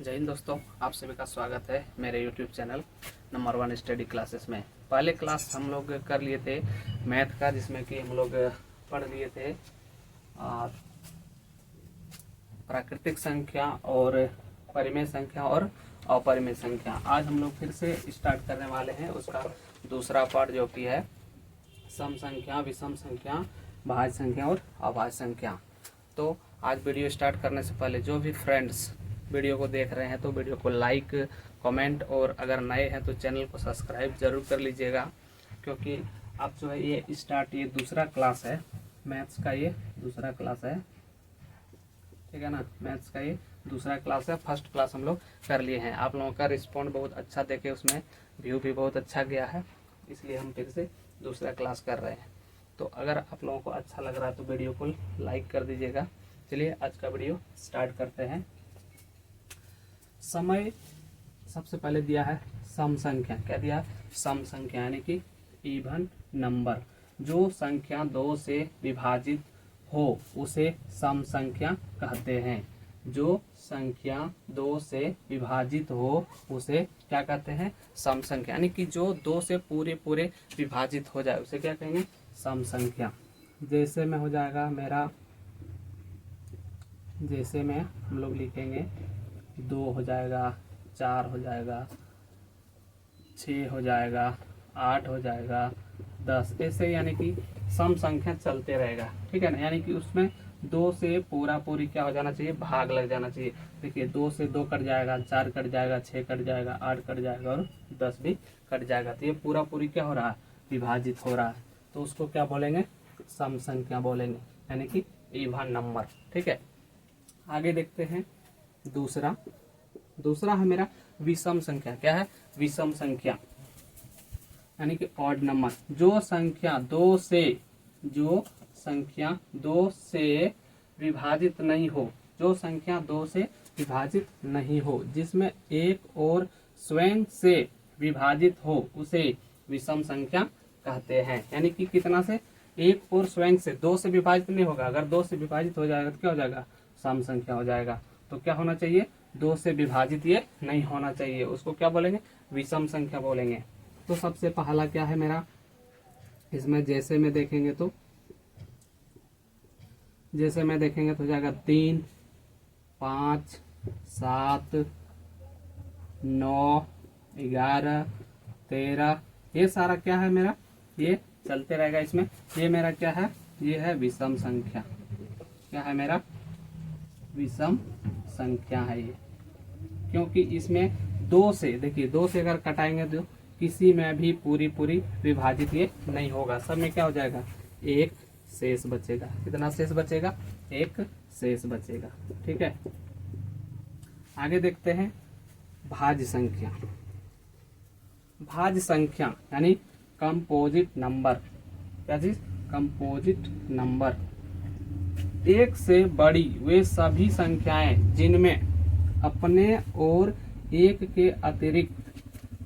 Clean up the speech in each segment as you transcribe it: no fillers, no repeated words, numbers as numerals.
जय हिंद दोस्तों, आप सभी का स्वागत है मेरे YouTube channel number 1 study classes में। पहले क्लास हम लोग कर लिए थे मैथ का, जिसमें कि हम लोग पढ़ लिए थे प्राकृतिक संख्या और परिमेय संख्या और अपरिमेय संख्या। आज हम लोग फिर से स्टार्ट करने वाले हैं उसका दूसरा पार्ट, जो कि है सम संख्या, विषम संख्या, भाज्य संख्या और अभाज्य संख्या। तो आज वीडियो स्टार्ट करने से पहले जो भी फ्रेंड्स वीडियो को देख रहे हैं तो वीडियो को लाइक, कमेंट और अगर नए हैं तो चैनल को सब्सक्राइब जरूर कर लीजिएगा, क्योंकि अब जो है ये दूसरा क्लास है मैथ्स का, ये दूसरा क्लास है, ठीक है ना। मैथ्स का ये दूसरा क्लास है, फर्स्ट क्लास हम लोग कर लिए हैं। आप लोगों का रिस्पॉन्ड बहुत अच्छा देके उसमें व्यू भी बहुत अच्छा गया है, इसलिए हम फिर से दूसरा क्लास कर रहे हैं। तो अगर आप लोगों को अच्छा लग रहा है तो वीडियो को लाइक कर दीजिएगा। चलिए आज का वीडियो स्टार्ट करते हैं। समय सबसे पहले दिया है सम संख्या। क्या दिया है? सम संख्या, यानी कि इवन नंबर। जो संख्या 2 से विभाजित हो उसे सम संख्या कहते हैं। जो संख्या 2 से विभाजित हो उसे क्या कहते हैं? सम संख्या। यानी कि जो 2 से पूरे पूरे विभाजित हो जाए उसे क्या कहेंगे? सम संख्या। जैसे में हो जाएगा मेरा, जैसे में हम लोग लिखेंगे 2 हो जाएगा, 4 हो जाएगा, 6 हो जाएगा, 8 हो जाएगा, 10, ऐसे यानी कि सम संख्या चलते रहेगा, ठीक है ना। यानी कि उसमें 2 से पूरा पूरी क्या हो जाना चाहिए? भाग लग जाना चाहिए। देखिए 2 से 2 कट जाएगा, 4 कट जाएगा, 6 कट जाएगा, 8 कट जाएगा और 10 भी कट जाएगा। तो ये पूरा पूरी क्या हो रहा है? विभाजित हो रहा है। तो उसको क्या बोलेंगे? सम संख्या बोलेंगे, यानी कि इवन नंबर, ठीक है। आगे देखते हैं दूसरा है मेरा विषम संख्या। क्या है? विषम संख्या, यानी कि ऑड नंबर। जो संख्या 2 से विभाजित नहीं हो, जो संख्या 2 से विभाजित नहीं हो, जिसमें एक और स्वयं से विभाजित हो उसे विषम संख्या कहते हैं। यानी कि कितना से? एक और स्वयं से। 2 से विभाजित नहीं होगा, अगर 2 से विभाजित हो जाएगा तो क्या हो जाएगा? सम संख्या हो जाएगा। तो क्या होना चाहिए? 2 से विभाजित ये नहीं होना चाहिए, उसको क्या बोलेंगे? विषम संख्या बोलेंगे। तो सबसे पहला क्या है मेरा इसमें? जैसे में देखेंगे तो हो जाएगा 3, 5, 7, 9, 11, 13। ये सारा क्या है मेरा? ये चलते रहेगा इसमें। ये मेरा क्या है? ये है विषम संख्या। क्या है मेरा? विषम संख्या है ये, क्योंकि इसमें 2 से, देखिए 2 से अगर कटाएंगे तो किसी में भी पूरी पूरी विभाजित ये नहीं होगा। सब में क्या हो जाएगा? एक शेष बचेगा। कितना शेष बचेगा? एक शेष बचेगा, ठीक है। आगे देखते हैं भाज्य संख्या। भाज्य संख्या यानी कंपोजिट नंबर। क्या चीज? Composite number. एक से बड़ी वे सभी संख्याएं जिनमें अपने और एक के अतिरिक्त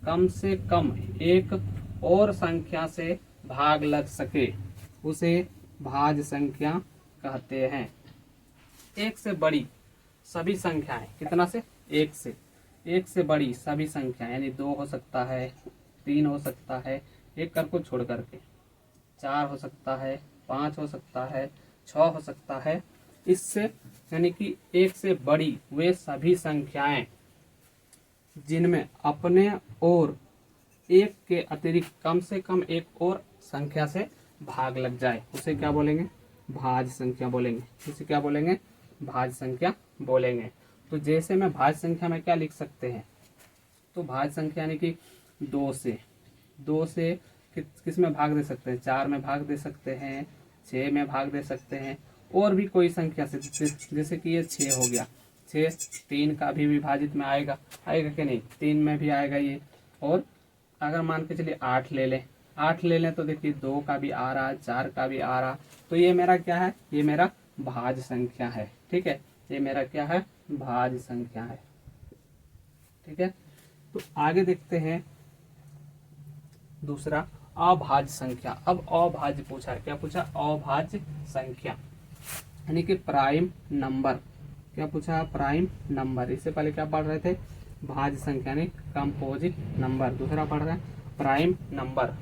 कम से कम एक और संख्या से भाग लग सके उसे भाज्य संख्या कहते हैं। एक से बड़ी सभी संख्याएं, कितना से? एक से बड़ी सभी संख्या, यानी 2 हो सकता है, 3 हो सकता है, एक कर को छोड़ करके, 4 हो सकता है, 5 हो सकता है, 6 हो सकता है। इससे यानी कि एक से बड़ी वे सभी संख्याएं जिनमें अपने और एक के अतिरिक्त कम से कम एक और संख्या से भाग लग जाए उसे क्या बोलेंगे? भाज्य संख्या बोलेंगे। इसे क्या बोलेंगे? भाज्य संख्या बोलेंगे। तो जैसे में भाज्य संख्या में क्या लिख सकते हैं? तो भाज्य संख्या यानी कि 2 से किस में भाग दे सकते हैं? 4 में भाग दे सकते हैं, 6 में भाग दे सकते हैं, और भी कोई संख्या से। जैसे कि ये 6 हो गया, 6 3 का भी विभाजित में आएगा कि नहीं? 3 में भी आएगा ये। और अगर मान के चलिए 8 ले लें तो देखिए 2 का भी आ रहा, 4 का भी आ रहा। तो ये मेरा क्या है? ये मेरा भाज्य संख्या है, ठीक है। ये मेरा क्या है? भाज्य संख्या है, ठीक है। तो आगे देखते हैं दूसरा अभाज्य संख्या। अब अभाज्य पूछा है। क्या पूछा? अभाज्य संख्या यानी कि प्राइम नंबर। क्या पूछा, प्राइम नंबर। इससे पहले क्या पढ़ रहे थे, भाज्य संख्या यानी कंपोजिट नंबर। दूसरा पढ़ रहे हैं प्राइम नंबर।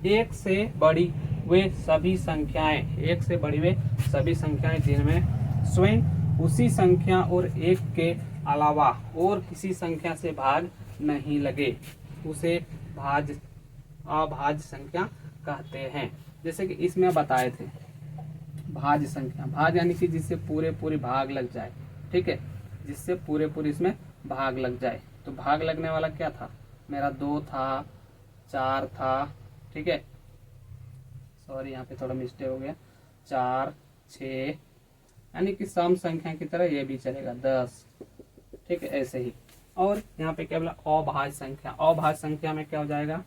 एक से बड़ी वे सभी संख्याएं, एक से बड़ी वे सभी संख्याएं जिनमें स्वयं उसी संख्या और एक के अलावा और किसी संख्या से भाग नहीं लगे, उसे भाज्य अभाज्य संख्या कहते हैं। जैसे कि इसमें बताए थे भाज्य संख्या, भाज्य यानी कि जिससे पूरे पूरे भाग लग जाए, ठीक है, जिससे पूरे पूरे इसमें भाग लग जाए। तो भाग लगने वाला क्या था मेरा, 2 था, 4 था, ठीक है, सॉरी यहाँ पे थोड़ा मिस्टेक हो गया, 4, 6, यानी कि सम संख्या की तरह ये भी चलेगा 10, ठीक है, ऐसे ही। और यहाँ पे क्या बोला, अभाज्य संख्या। अभाज्य संख्या में क्या हो जाएगा,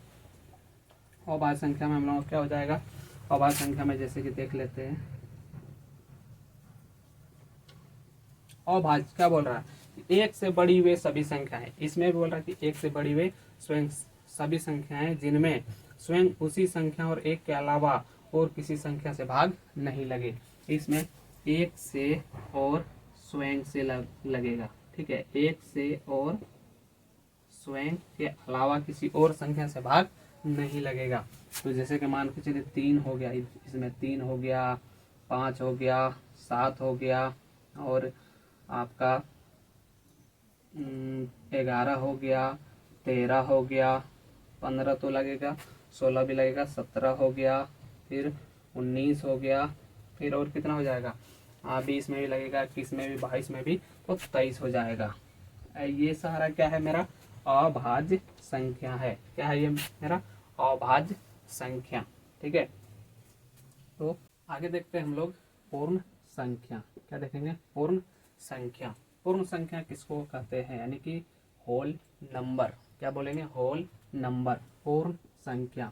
अभाज्य संख्या में हम लोग क्या हो जाएगा, अभाज्य संख्या में जैसे कि देख लेते हैं, अभाज्य क्या बोल रहा है, एक से बड़ी वे सभी संख्याएं। इसमें भी बोल रहा है कि एक से बड़ी वे स्वयं सभी संख्याएं जिनमें स्वयं उसी संख्या और एक के अलावा और किसी संख्या से भाग नहीं लगे। इसमें एक से और स्वयं से लगेगा, ठीक है, एक से और स्वयं के अलावा किसी और संख्या से भाग नहीं लगेगा। तो जैसे कि मान के चलिए 3 हो गया, इसमें 3 हो गया, 5 हो गया, 7 हो गया, और आपका 11 हो गया, 13 हो गया, 15 तो लगेगा, 16 भी लगेगा, 17 हो गया, फिर 19 हो गया, फिर और कितना हो जाएगा, 20 में भी लगेगा, 21 में भी, 22 में भी, तो 23 हो जाएगा। ये सारा क्या है मेरा, अभाज्य संख्या है। क्या है ये मेरा, अभाज्य संख्या, ठीक है। तो आगे देखते हैं हम लोग पूर्ण संख्या। क्या देखेंगे, पूर्ण संख्या। पूर्ण संख्या किसको कहते हैं, यानी कि होल नंबर। क्या बोलेंगे, होल नंबर, पूर्ण संख्या।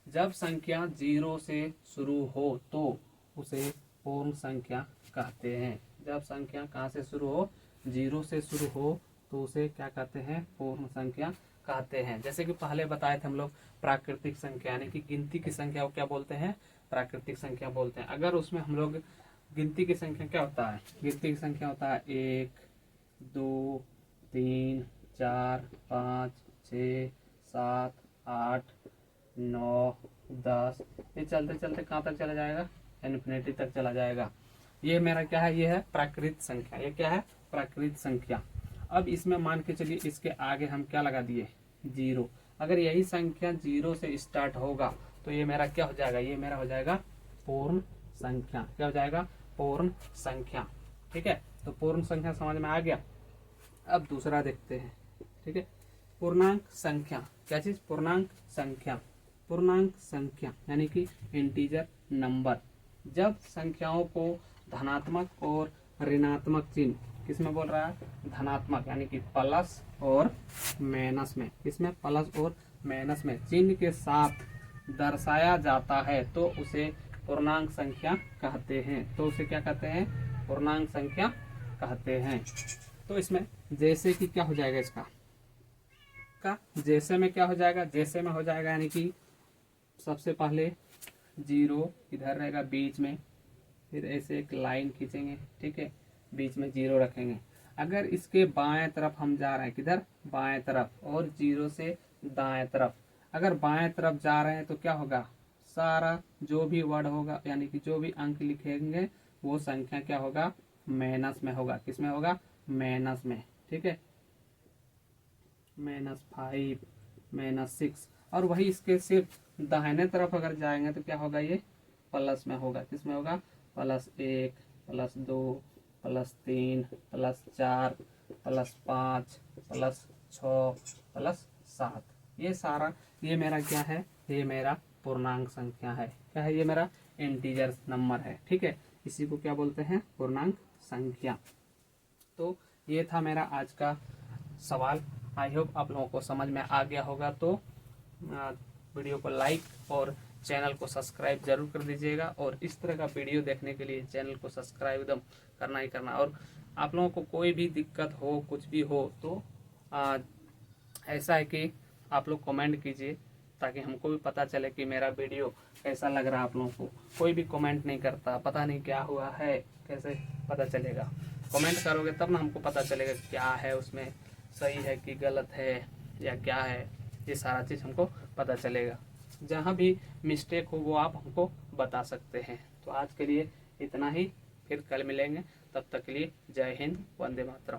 जब संख्या 0 से शुरू हो तो उसे पूर्ण संख्या कहते हैं। जब संख्या कहाँ से शुरू हो, 0 से शुरू हो तो उसे क्या कहते हैं, पूर्ण संख्या कहते हैं। जैसे कि पहले बताए थे हम लोग प्राकृतिक संख्या, यानी कि गिनती की संख्या को क्या बोलते हैं, प्राकृतिक संख्या बोलते हैं। अगर उसमें हम लोग गिनती की संख्या क्या होता है, गिनती की संख्या होता है 1, 2, 3, 4, 5, 6, 7, 8, 9, 10, ये चलते चलते कहाँ तक चला जाएगा, इन्फिनिटी तक चला जाएगा। ये मेरा क्या है, ये है प्राकृत संख्या। ये क्या है, प्राकृत संख्या। अब इसमें मान के चलिए इसके आगे हम क्या लगा दिए, 0। अगर यही संख्या 0 से स्टार्ट होगा तो ये मेरा क्या हो जाएगा, ये मेरा हो जाएगा पूर्ण संख्या। क्या हो जाएगा, पूर्ण संख्या, ठीक है। तो पूर्ण संख्या समझ में आ गया। अब दूसरा देखते हैं, ठीक है, पूर्णांक संख्या। क्या चीज, पूर्णांक संख्या। पूर्णांक संख्या यानी कि इंटीजर नंबर। जब संख्याओं को धनात्मक और ऋणात्मक चिन्ह, किसमें बोल रहा है, धनात्मक यानी कि प्लस और माइनस में, किसमें, प्लस और माइनस में चिन्ह के साथ दर्शाया जाता है तो उसे पूर्णांक संख्या कहते हैं। तो उसे क्या कहते हैं, पूर्णांक संख्या कहते हैं। तो इसमें जैसे कि क्या हो जाएगा, इसका का जैसे में क्या हो जाएगा, जैसे में हो जाएगा यानी कि सबसे पहले 0 इधर रहेगा बीच में, फिर ऐसे एक लाइन खींचेंगे, ठीक है, बीच में 0 रखेंगे। अगर इसके बाएं तरफ हम जा रहे हैं, किधर, बाएं तरफ, और 0 से दाएं तरफ, अगर बाएं तरफ जा रहे हैं तो क्या होगा, सारा जो भी वर्ड होगा यानी कि जो भी अंक लिखेंगे वो संख्या क्या होगा, माइनस में होगा। किस में होगा, माइनस में, ठीक है, -5, -6। और वही इसके सिर्फ दाहिने तरफ अगर जाएंगे तो क्या होगा, ये प्लस में होगा। किस में होगा, +1, +2, +3, +4, +5, +6, +7। ये सारा, ये मेरा क्या है, ये मेरा पूर्णांक संख्या है। क्या है, ये मेरा इंटीजर नंबर है, ठीक है। इसी को क्या बोलते हैं, पूर्णांक संख्या। तो ये था मेरा आज का सवाल। आई होप आप लोगों को समझ में आ गया होगा। तो वीडियो को लाइक और चैनल को सब्सक्राइब जरूर कर दीजिएगा। और इस तरह का वीडियो देखने के लिए चैनल को सब्सक्राइब एकदम करना ही करना। और आप लोगों को कोई भी दिक्कत हो, कुछ भी हो तो ऐसा है कि आप लोग कमेंट कीजिए ताकि हमको भी पता चले कि मेरा वीडियो कैसा लग रहा है आप लोगों को। कोई भी कमेंट नहीं करता, पता नहीं क्या हुआ है, कैसे पता चलेगा। कमेंट करोगे तब ना हमको पता चलेगा क्या है उसमें, सही है कि गलत है या क्या है, ये सारा चीज़ हमको पता चलेगा। जहाँ भी मिस्टेक हो वो आप हमको बता सकते हैं। तो आज के लिए इतना ही, फिर कल मिलेंगे, तब तक के लिए जय हिंद, वंदे मातरम।